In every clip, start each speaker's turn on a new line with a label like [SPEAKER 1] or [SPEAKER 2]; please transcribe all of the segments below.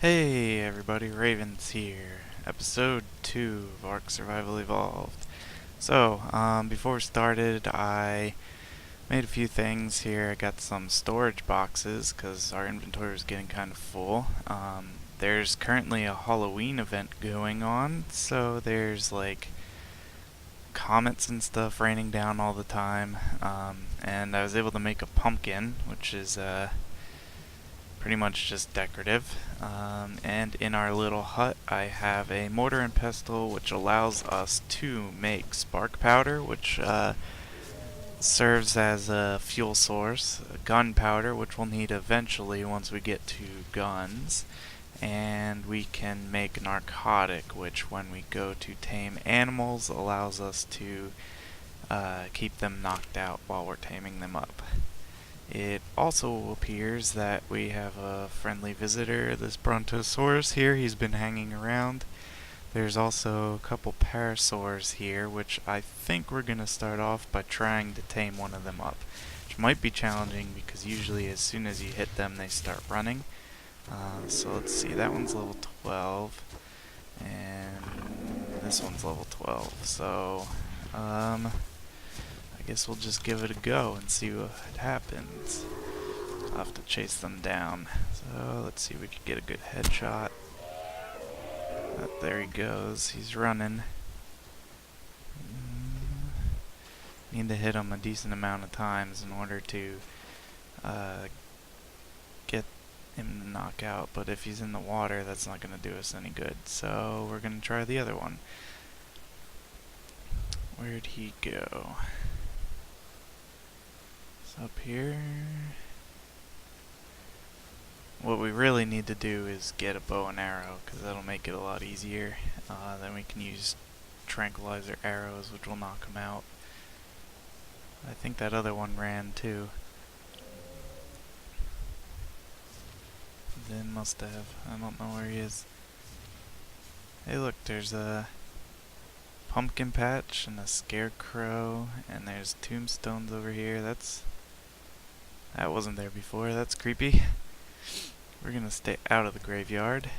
[SPEAKER 1] Hey everybody, Ravens here. Episode 2 of Ark Survival Evolved. Before we started, I made a few things here. I got some storage boxes because our inventory was getting kind of full. There's currently a Halloween event going on, so there's like comets and stuff raining down all the time. And I was able to make a pumpkin, which is pretty much just decorative. And in our little hut, I have a mortar and pestle, which allows us to make spark powder, which serves as a fuel source, gunpowder, which we'll need eventually once we get to guns, and we can make narcotic, which when we go to tame animals allows us to keep them knocked out while we're taming them up. It also appears that we have a friendly visitor, this Brontosaurus here. He's been hanging around. There's also a couple parasaurs here, which I think we're going to start off by trying to tame one of them up, which might be challenging because usually as soon as you hit them they start running. So let's see, that one's level 12, and this one's level 12, so I guess we'll just give it a go and see what happens. I'll have to chase them down. So let's see if we can get a good headshot. There he goes. He's running. Need to hit him a decent amount of times in order to get him to knock out. But if he's in the water, that's not going to do us any good. So we're going to try the other one. Where'd he go? Up here. What we really need to do is get a bow and arrow, because that'll make it a lot easier. Then we can use tranquilizer arrows, which will knock him out. I think that other one ran too. Then must have. I don't know where he is. Hey look, there's a pumpkin patch and a scarecrow, and there's tombstones over here. That wasn't there before. That's creepy. We're gonna stay out of the graveyard.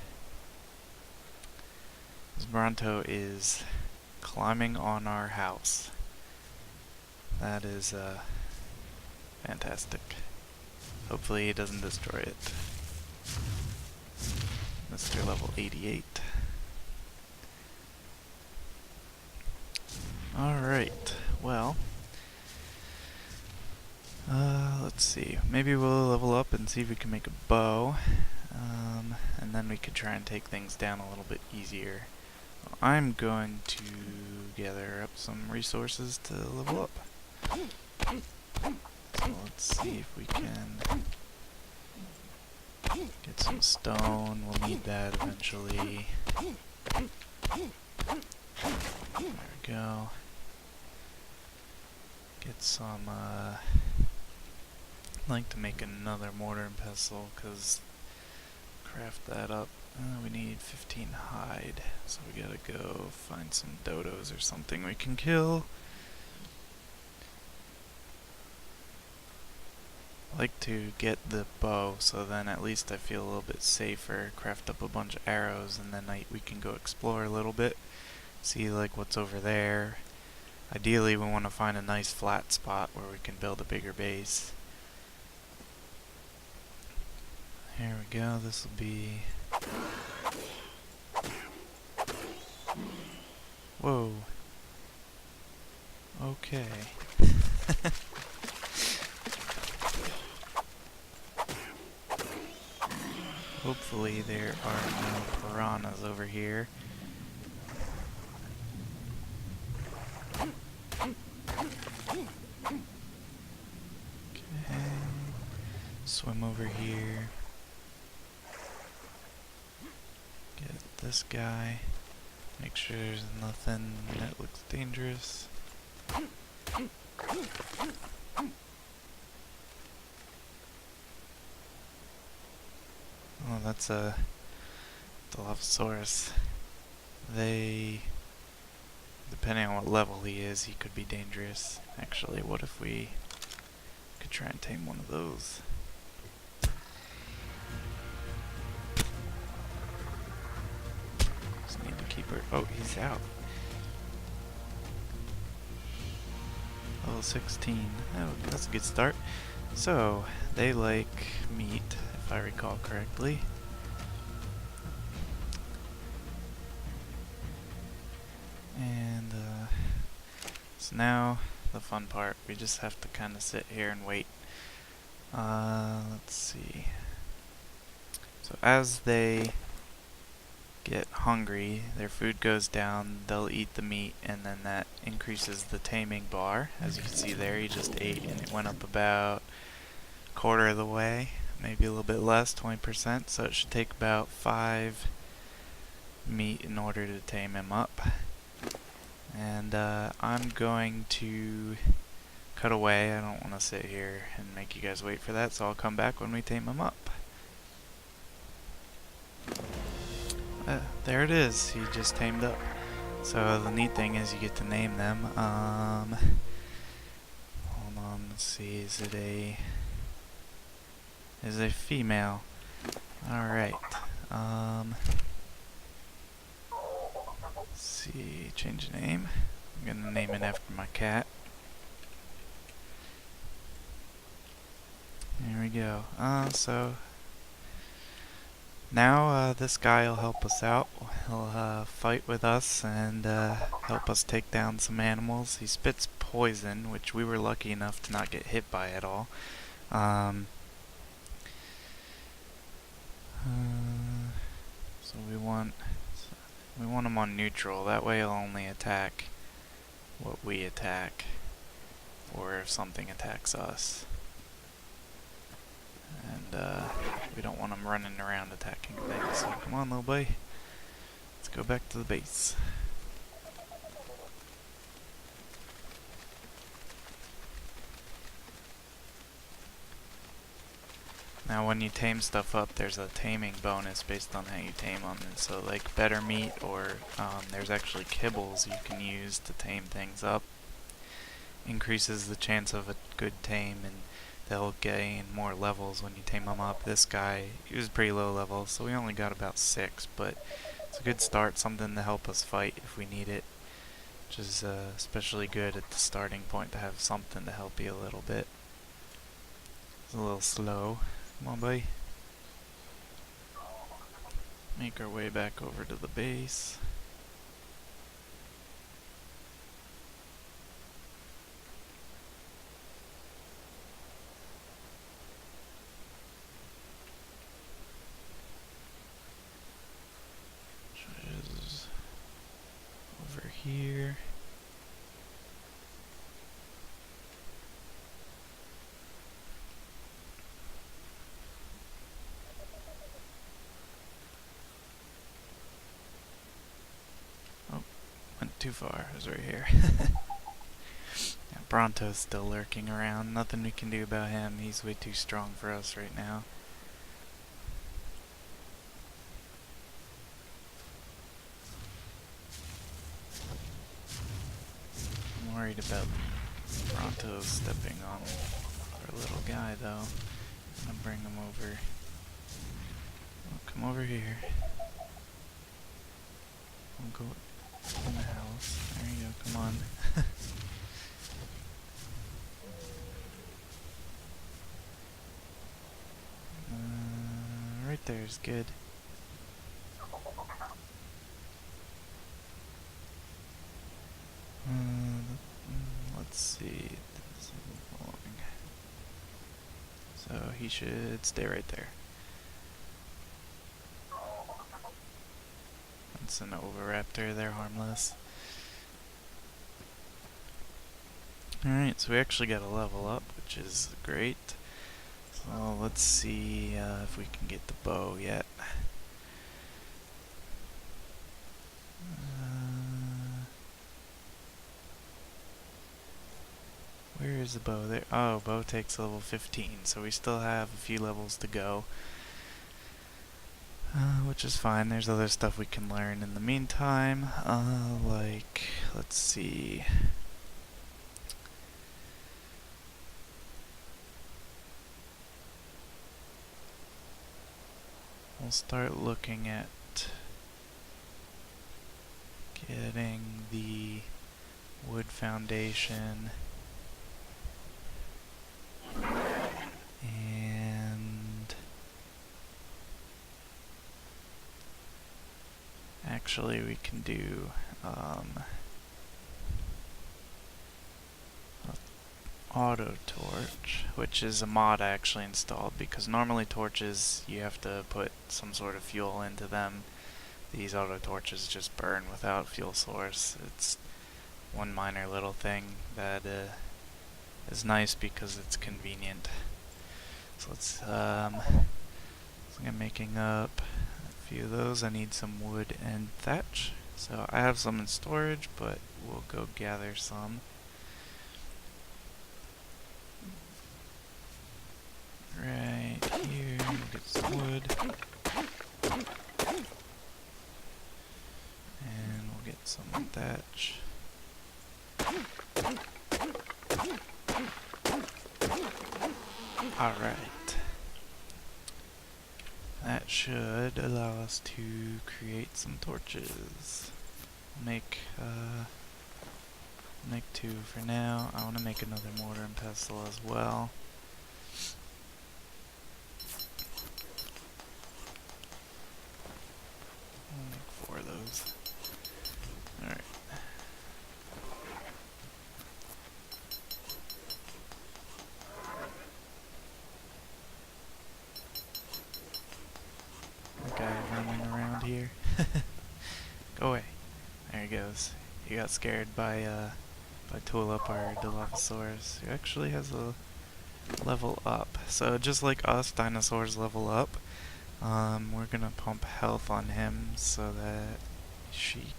[SPEAKER 1] This Bronto is climbing on our house. That is fantastic. Hopefully he doesn't destroy it. Mr. Level 88. Alright, well. Let's see. Maybe we'll level up and see if we can make a bow. And then we could try and take things down a little bit easier. I'm going to gather up some resources to level up. So let's see if we can get some stone. We'll need that eventually. There we go. Get some, I'd like to make another mortar and pestle, because craft that up. We need 15 hide, so we gotta go find some dodos or something we can kill. I like to get the bow, so then at least I feel a little bit safer. Craft up a bunch of arrows, and then we can go explore a little bit, see like what's over there. Ideally we want to find a nice flat spot where we can build a bigger base. Here we go, this will be... Whoa. Okay. Hopefully there are no piranhas over here. Okay. Swim over here. Get this guy. Make sure there's nothing that looks dangerous. Oh, that's a Dilophosaurus. Depending on what level he is, he could be dangerous. Actually, what if we could try and tame one of those? keeper. Oh, he's out. Level 16. Oh, that's a good start. So, they like meat, if I recall correctly. And, so now, the fun part. We just have to kind of sit here and wait. Let's see. So as they get hungry, their food goes down, they'll eat the meat, and then that increases the taming bar. As you can see there, he just ate and it went up about a quarter of the way, maybe a little bit less, 20%, so it should take about 5 meat in order to tame him up. And I'm going to cut away. I don't want to sit here and make you guys wait for that, so I'll come back when we tame him up. There it is. He just tamed up. So the neat thing is you get to name them. Hold on, let's see. Is a female? All right. Let's see. Change the name. I'm gonna name it after my cat. There we go. So now this guy will help us out. He'll fight with us and help us take down some animals. He spits poison, which we were lucky enough to not get hit by at all. So we want him on neutral. That way he'll only attack what we attack, or if something attacks us. And we don't want him running around attacking things. So come on, little boy. Let's go back to the base. Now when you tame stuff up, there's a taming bonus based on how you tame them. And so like better meat, or there's actually kibbles you can use to tame things up. Increases the chance of a good tame, and they'll gain more levels when you tame them up. This guy, he was pretty low level, so we only got about 6, but it's a good start, something to help us fight if we need it, which is especially good at the starting point to have something to help you a little bit. It's a little slow. Come on, buddy. Make our way back over to the base. Over here. Oh, went too far. I was right here. Yeah, Bronto's still lurking around. Nothing we can do about him. He's way too strong for us right now. I'm worried about Bronto stepping on our little guy, though. I'm gonna bring him over. Oh, come over here. We'll go in the house. There you go, come on. Right there is good. Let's see. So he should stay right there. That's an Oviraptor, they're harmless. Alright, so we actually got a level up, which is great. So let's see if we can get the bow yet. Where is the bow? There. Oh, bow takes level 15, so we still have a few levels to go. Which is fine. There's other stuff we can learn in the meantime. Like, let's see. We'll start looking at getting the wood foundation, and actually we can do auto torch, which is a mod I actually installed, because normally torches you have to put some sort of fuel into them. These auto torches just burn without fuel source. It's one minor little thing that is nice because it's convenient. So let's so I'm making up a few of those. I need some wood and thatch. So I have some in storage, but we'll go gather some. Right here, we'll get some wood. And we'll get some thatch. Alright. That should allow us to create some torches. Make two for now. I want to make another mortar and pestle as well. I'll make 4 of those. Alright. That guy running around here. Go away. There he goes. He got scared by Tulip, our Dilophosaurus, who actually has a level up. So just like us, dinosaurs level up. We're gonna pump health on him so that she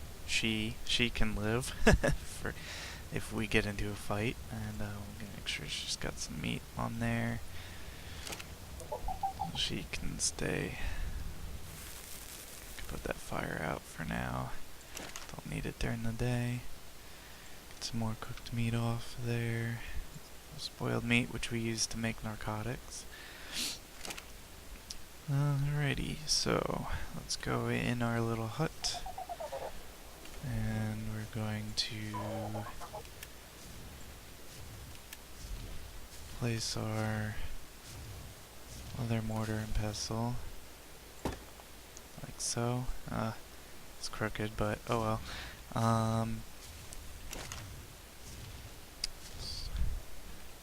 [SPEAKER 1] can live for if we get into a fight, and we're gonna make sure she's got some meat on there. She can stay. Put that fire out for now. Don't need it during the day. Get some more cooked meat off there. Spoiled meat, which we use to make narcotics. Alrighty, so let's go in our little hut, and we're going to place our other mortar and pestle, like so. It's crooked, but oh well.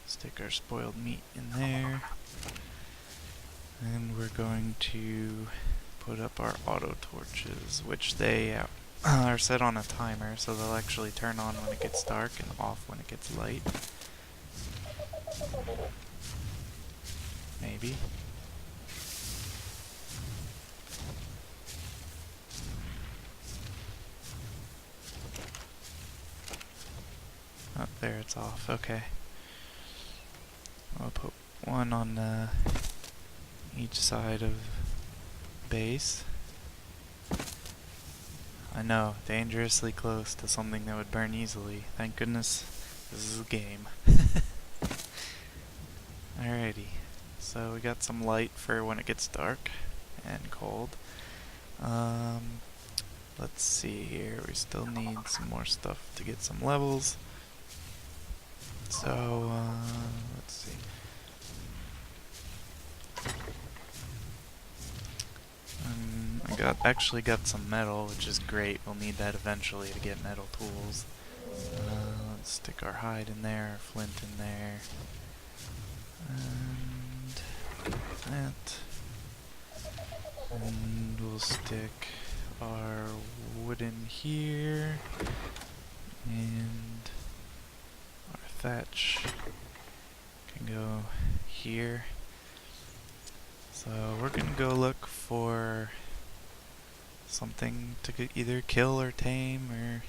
[SPEAKER 1] Stick our spoiled meat in there. And we're going to put up our auto torches, which they are set on a timer, so they'll actually turn on when it gets dark and off when it gets light. Maybe. Oh, there it's off. Okay. I'll put one on each side of base. I know, dangerously close to something that would burn easily. Thank goodness this is a game. Alrighty, so we got some light for when it gets dark and cold. Let's see here, we still need some more stuff to get some levels. So, let's see. I actually got some metal, which is great. We'll need that eventually to get metal tools. Let's stick our hide in there, our flint in there, and that. And we'll stick our wood in here, and our thatch can go here. So we're gonna go look for something to either kill or tame or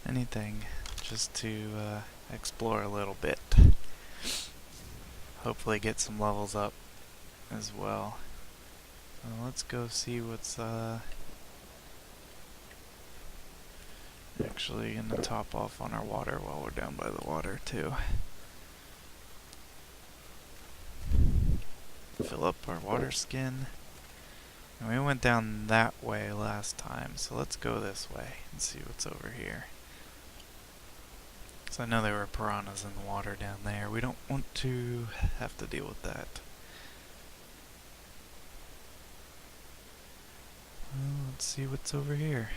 [SPEAKER 1] anything, just to explore a little bit. Hopefully get some levels up as well. So let's go see what's actually gonna top off on our water while we're down by the water too. Fill up our water skin. And we went down that way last time, so let's go this way and see what's over here. So I know there were piranhas in the water down there. We don't want to have to deal with that. Well, let's see what's over here.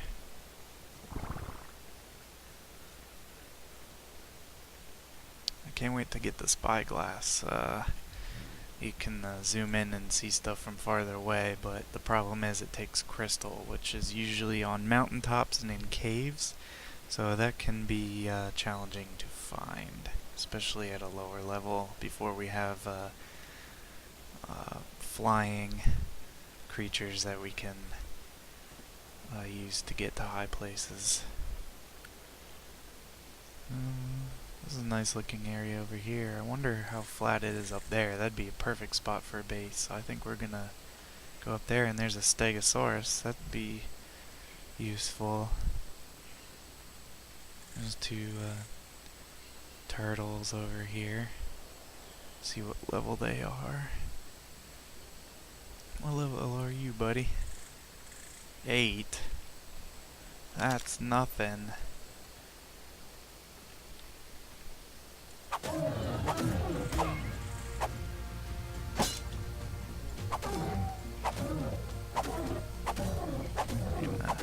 [SPEAKER 1] I can't wait to get the spyglass. You can zoom in and see stuff from farther away, but the problem is it takes crystal, which is usually on mountaintops and in caves, so that can be challenging to find, especially at a lower level before we have flying creatures that we can use to get to high places. This is a nice looking area over here. I wonder how flat it is up there. That'd be a perfect spot for a base. So I think we're gonna go up there, and there's a stegosaurus. That'd be useful. There's two turtles over here. See what level they are. What level are you, buddy? 8. That's nothing. I'm gonna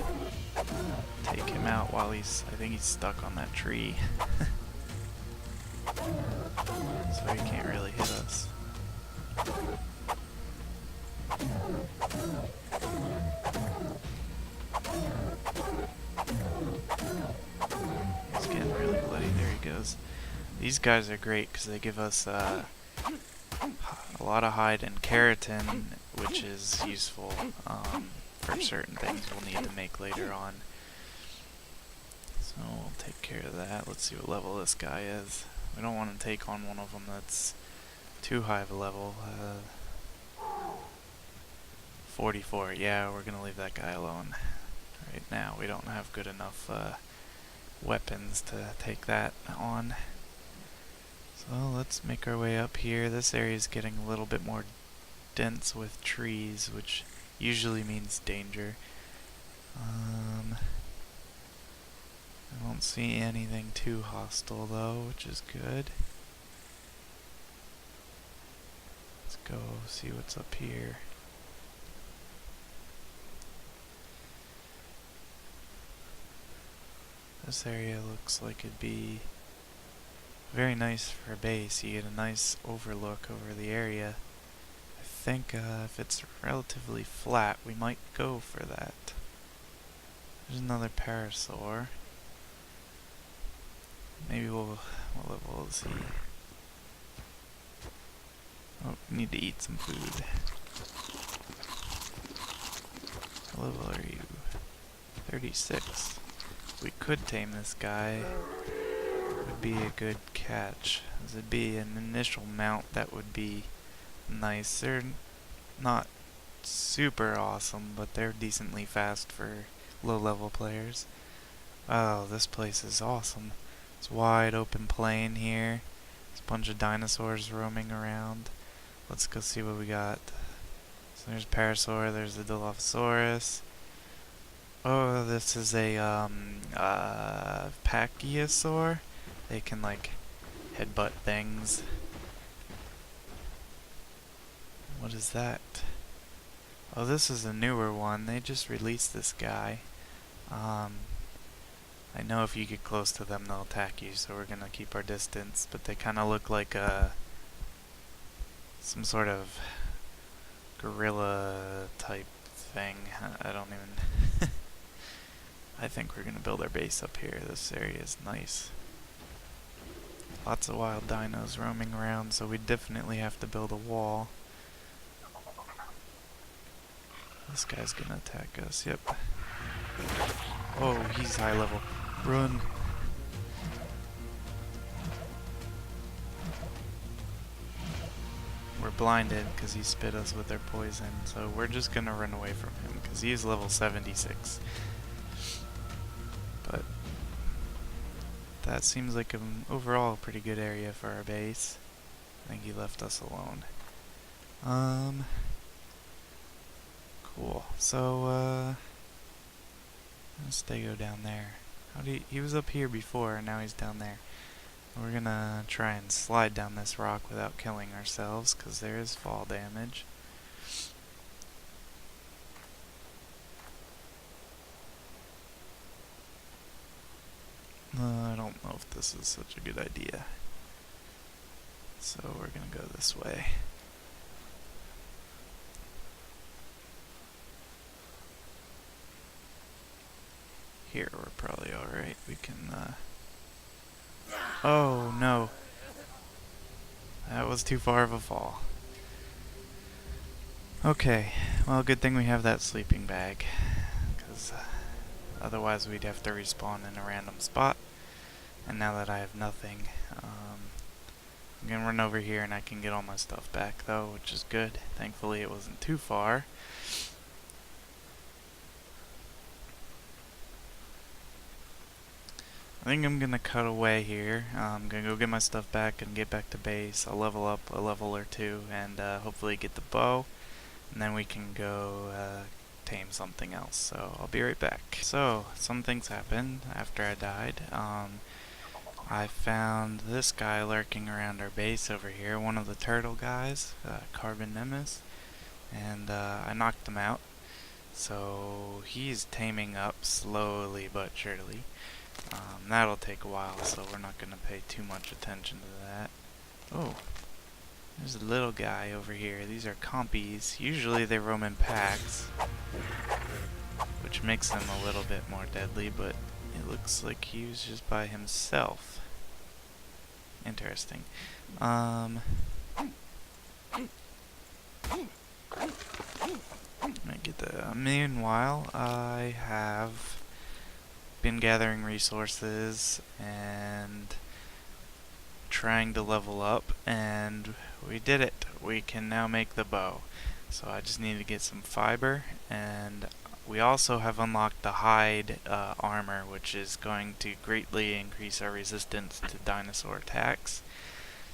[SPEAKER 1] take him out while I think he's stuck on that tree. So he can't really hit us. He's getting really bloody. There he goes. These guys are great because they give us a lot of hide and keratin, which is useful for certain things we'll need to make later on. So we'll take care of that. Let's see what level this guy is. We don't want to take on one of them that's too high of a level. 44. Yeah, we're gonna leave that guy alone. Right now, we don't have good enough weapons to take that on. So let's make our way up here. This area is getting a little bit more dense with trees, which usually means danger. I don't see anything too hostile though, which is good. Let's go see what's up here. This area looks like it'd be very nice for a base. You get a nice overlook over the area. I think if it's relatively flat, we might go for that. There's another parasaur. Maybe what level is he? Oh, need to eat some food. What level are you? 36. We could tame this guy. Would be a good catch. This would be an initial mount that would be nice. They're not super awesome, but they're decently fast for low-level players. Oh, this place is awesome. It's wide open plain here. There's a bunch of dinosaurs roaming around. Let's go see what we got. So there's Parasaur, there's the Dilophosaurus. Oh, this is a Pachyosaur. They can like headbutt things. What is that? Oh, this is a newer one. They just released this guy. I know if you get close to them, they'll attack you, so we're gonna keep our distance. But they kind of look like some sort of gorilla type thing. I don't even. I think we're gonna build our base up here. This area is nice. Lots of wild dinos roaming around, so we definitely have to build a wall. This guy's gonna attack us. Yep. Oh, he's high level. Run. We're blinded because he spit us with their poison, so we're just gonna run away from him because he's level 76. But that seems like an overall pretty good area for our base. I think he left us alone. Cool. So, let's go down there. He was up here before, and now he's down there. We're gonna try and slide down this rock without killing ourselves, because there is fall damage. I don't know if this is such a good idea. So we're gonna go this way. Here, we're probably alright. We can, Oh, no. That was too far of a fall. Okay, well, good thing we have that sleeping bag, because otherwise we'd have to respawn in a random spot. And now that I have nothing, I'm gonna run over here and I can get all my stuff back, though, which is good. Thankfully it wasn't too far. I think I'm gonna cut away here. I'm gonna go get my stuff back and get back to base. I'll level up a level or two and hopefully get the bow, and then we can go tame something else. So I'll be right back. So some things happened after I died. I found this guy lurking around our base over here, one of the turtle guys, Carbon Nemesis, and I knocked him out. So he's taming up slowly but surely. That'll take a while, so we're not going to pay too much attention to that. Oh, there's a little guy over here. These are compies. Usually they roam in packs, which makes them a little bit more deadly, but it looks like he was just by himself. Interesting. Meanwhile, I have been gathering resources and trying to level up, and we did it. We can now make the bow. So I just need to get some fiber, and we also have unlocked the hide armor, which is going to greatly increase our resistance to dinosaur attacks.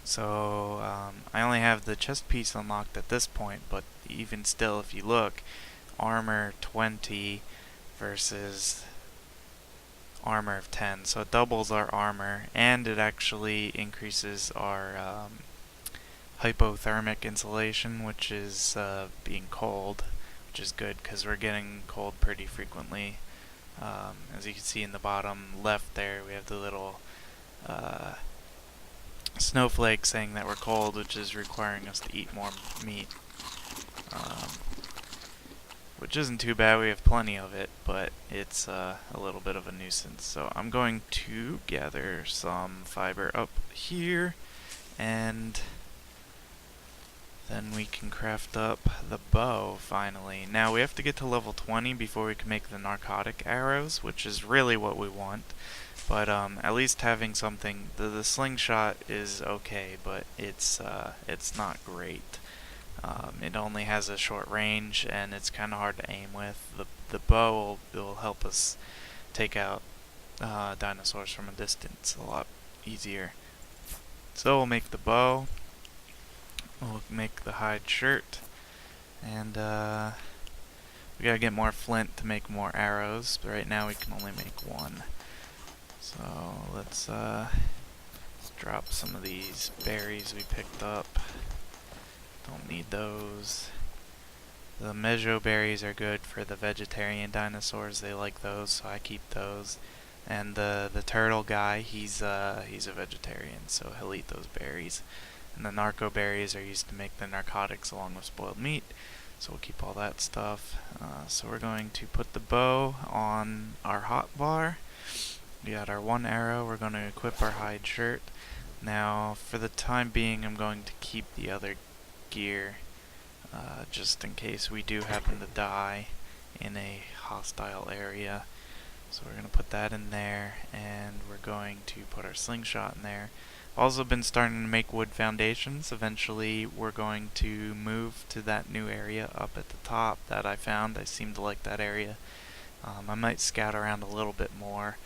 [SPEAKER 1] So I only have the chest piece unlocked at this point, but even still, if you look, armor 20 versus armor of 10, so it doubles our armor, and it actually increases our hypothermic insulation, which is being cold, which is good because we're getting cold pretty frequently. As you can see in the bottom left there, we have the little snowflake saying that we're cold, which is requiring us to eat more meat. Which isn't too bad, we have plenty of it, but it's a little bit of a nuisance. So I'm going to gather some fiber up here, and then we can craft up the bow finally. Now we have to get to level 20 before we can make the narcotic arrows, which is really what we want. But at least having something, the slingshot is okay, but it's not great. It only has a short range, and it's kind of hard to aim with. The bow will help us take out dinosaurs from a distance a lot easier. So we'll make the bow, we'll make the hide shirt, and we gotta get more flint to make more arrows, but right now we can only make one. So let's drop some of these berries we picked up. Don't need those. The mejo berries are good for the vegetarian dinosaurs. They like those, so I keep those. And the turtle guy, he's a vegetarian, so he'll eat those berries. And the narco berries are used to make the narcotics along with spoiled meat, so we'll keep all that stuff. So we're going to put the bow on our hotbar. We got our one arrow. We're going to equip our hide shirt. Now, for the time being, I'm going to keep the other gear, just in case we do happen to die in a hostile area. So we're going to put that in there, and we're going to put our slingshot in there. Also been starting to make wood foundations. Eventually we're going to move to that new area up at the top that I found. I seem to like that area. I might scout around a little bit more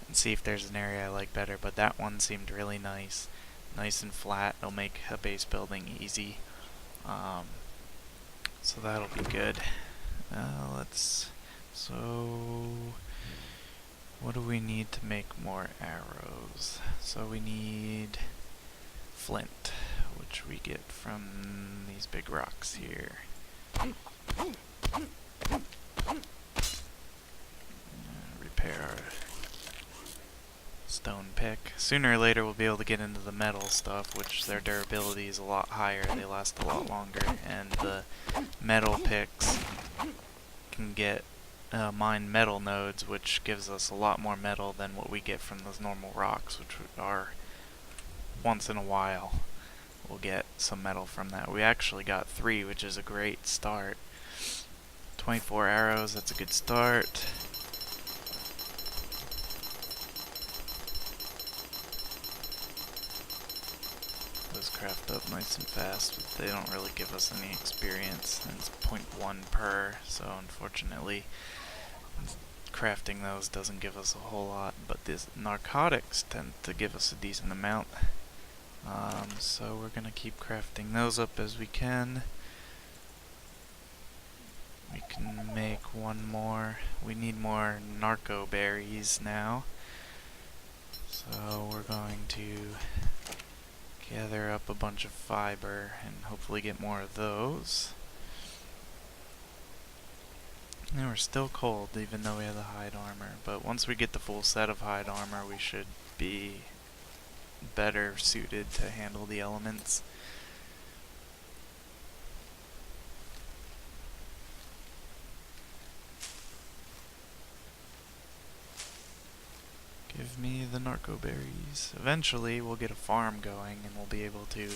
[SPEAKER 1] and see if there's an area I like better, but that one seemed really nice. Nice and flat. It'll make a base building easy. So that'll be good. What do we need to make more arrows? So we need flint, which we get from these big rocks here. Repair our stone pick. Sooner or later we'll be able to get into the metal stuff, which their durability is a lot higher, they last a lot longer, and the metal picks can get mine metal nodes, which gives us a lot more metal than what we get from those normal rocks, which are once in a while we'll get some metal from that. We actually got 3, which is a great start. 24 arrows, that's a good start. Those craft up nice and fast, but they don't really give us any experience, and it's 0.1 per, so unfortunately crafting those doesn't give us a whole lot, but these narcotics tend to give us a decent amount. So we're gonna keep crafting those up as we can. We can make one more. We need more narco berries now, so we're going to gather up a bunch of fiber and hopefully get more of those. And we're still cold even though we have the hide armor, but once we get the full set of hide armor we should be better suited to handle the elements. Give me the narco berries. Eventually we'll get a farm going and we'll be able to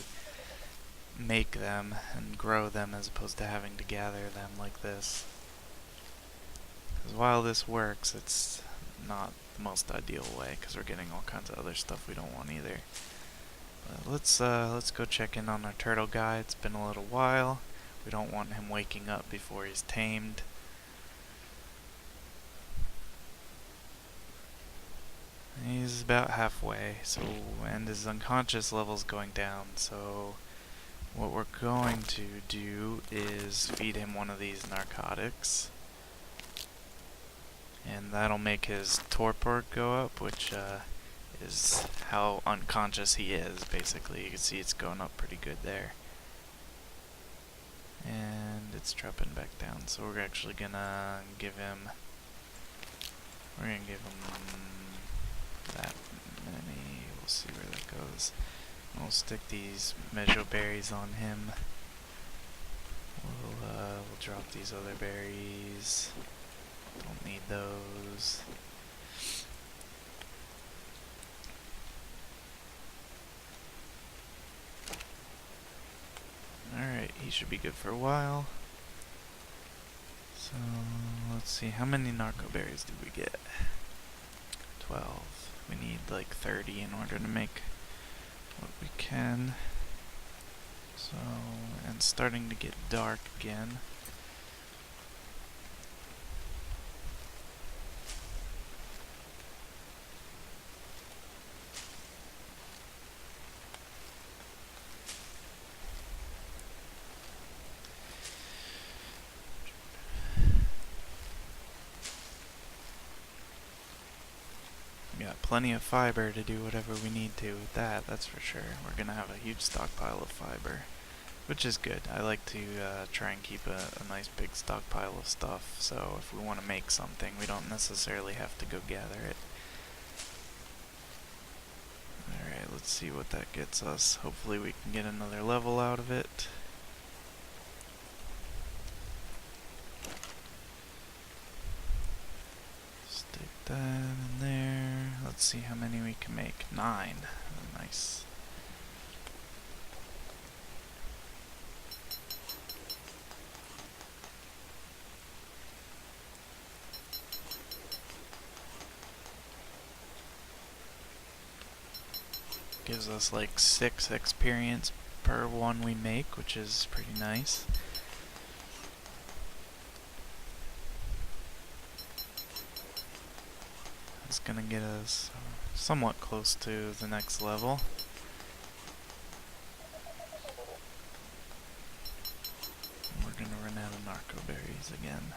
[SPEAKER 1] make them and grow them as opposed to having to gather them like this. Because while this works, it's not the most ideal way because we're getting all kinds of other stuff we don't want either. But let's go check in on our turtle guy. It's been a little while. We don't want him waking up before he's tamed. He's about halfway, and his unconscious level's going down, so what we're going to do is feed him one of these narcotics. And that'll make his torpor go up, which is how unconscious he is, basically. You can see it's going up pretty good there. And it's dropping back down, so we're actually gonna give him... that many. We'll see where that goes. We'll stick these mejo berries on him. We'll drop these other berries. Don't need those. Alright, he should be good for a while. So, let's see, how many narco berries did we get? 12. We need like 30 in order to make what we can. So, and it's starting to get dark again. Got plenty of fiber to do whatever we need to with that, that's for sure. We're gonna have a huge stockpile of fiber, which is good. I like to try and keep a nice big stockpile of stuff, so if we want to make something, we don't necessarily have to go gather it. Alright, let's see what that gets us. Hopefully we can get another level out of it. Stick that in there. Let's see how many we can make. 9. Oh, nice. Gives us like 6 experience per one we make, which is pretty nice. It's gonna get us somewhat close to the next level. We're gonna run out of narco berries again.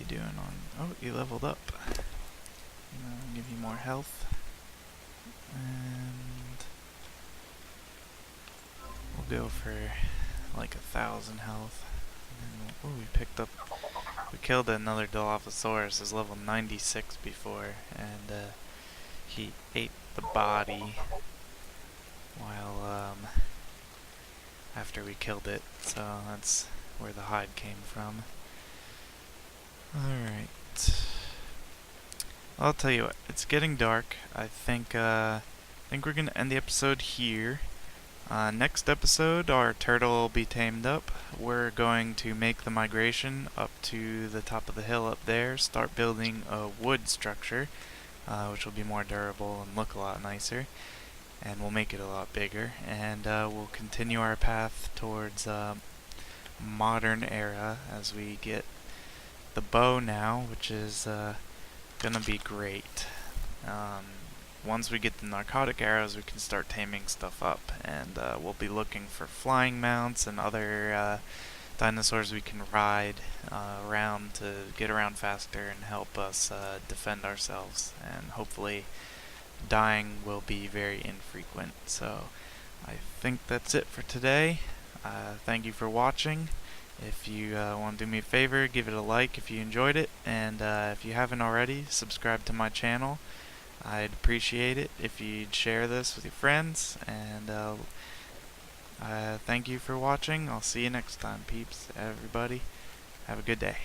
[SPEAKER 1] doing on... Oh, you leveled up. Give you more health. And we'll go for like 1,000 health. And oh, we picked up... We killed another Dilophosaurus. Is level 96 before, and he ate the body while after we killed it. So that's where the hide came from. All right. I'll tell you what. It's getting dark. I think we're gonna end the episode here. Next episode, our turtle will be tamed up. We're going to make the migration up to the top of the hill up there, start building a wood structure, which will be more durable and look a lot nicer, and we'll make it a lot bigger, and we'll continue our path towards modern era as we get the bow now, which is gonna be great. Once we get the narcotic arrows, we can start taming stuff up, and we'll be looking for flying mounts and other dinosaurs we can ride around to get around faster and help us defend ourselves, and hopefully dying will be very infrequent. So I think that's it for today. Thank you for watching. If you want to do me a favor, give it a like if you enjoyed it, and if you haven't already, subscribe to my channel. I'd appreciate it if you'd share this with your friends, and thank you for watching. I'll see you next time, peeps. Everybody, have a good day.